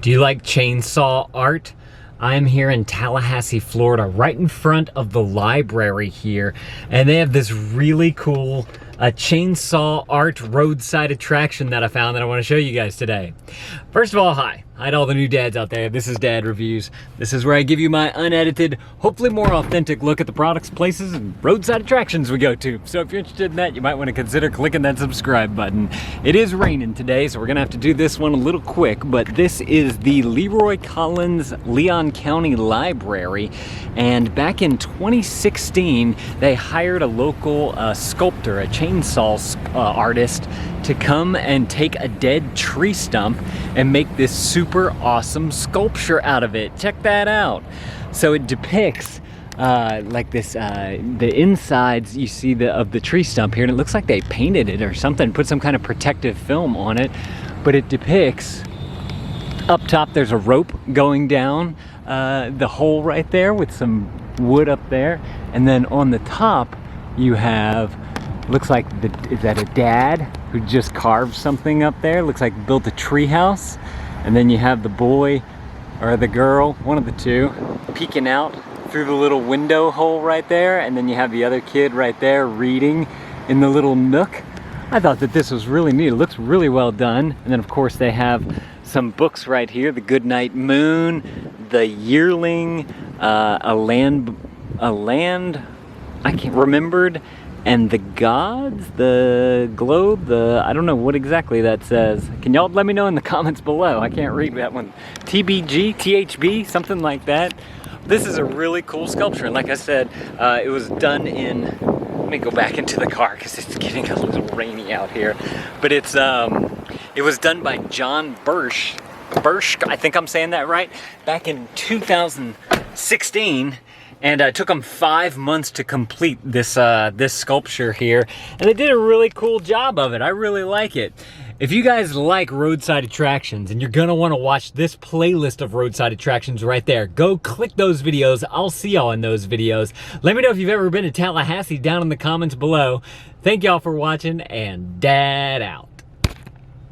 Do you like chainsaw art? I'm here in Tallahassee, Florida, right in front of the library here, and they have this really cool chainsaw art roadside attraction that I found that I want to show you guys today. First of all, hi to all the new dads out there. This is Dad Reviews. This is where I give you my unedited, hopefully more authentic look at the products, places, and roadside attractions we go to. So if you're interested in that, you might want to consider clicking that subscribe button. It is raining today, so we're gonna have to do this one a little quick, but this is the LeRoy Collins Leon County Library, and back in 2016, they hired a local sculptor, a chainsaw artist, to come and take a dead tree stump and make this super awesome sculpture out of it. Check that out. So it depicts like this, the insides you see of the tree stump here, and it looks like they painted it or something, put some kind of protective film on it, but it depicts up top there's a rope going down the hole right there with some wood up there, and then on the top you have, looks like, is that a dad who just carved something up there? Looks like built a tree house. And then you have the boy or the girl, one of the two, peeking out through the little window hole right there. And then you have the other kid right there reading in the little nook. I thought that this was really neat. It looks really well done. And then of course they have some books right here. The Goodnight Moon, The Yearling, a land I can't remembered, and the gods, the globe, I don't know what exactly that says. Can y'all let me know in the comments below? I can't read that one. TBG, THB, something like that. This is a really cool sculpture, and like I said, it was done in, let me go back into the car because it's getting a little rainy out here. But it was done by John Birch, I think I'm saying that right, back in 2016. And it took them 5 months to complete this this sculpture here, and they did a really cool job of it. I really like it. If you guys like roadside attractions and you're gonna want to watch this playlist of roadside attractions right there, go click those videos. I'll see y'all in those videos. Let me know if you've ever been to Tallahassee down in the comments below. Thank y'all for watching, and Dad out.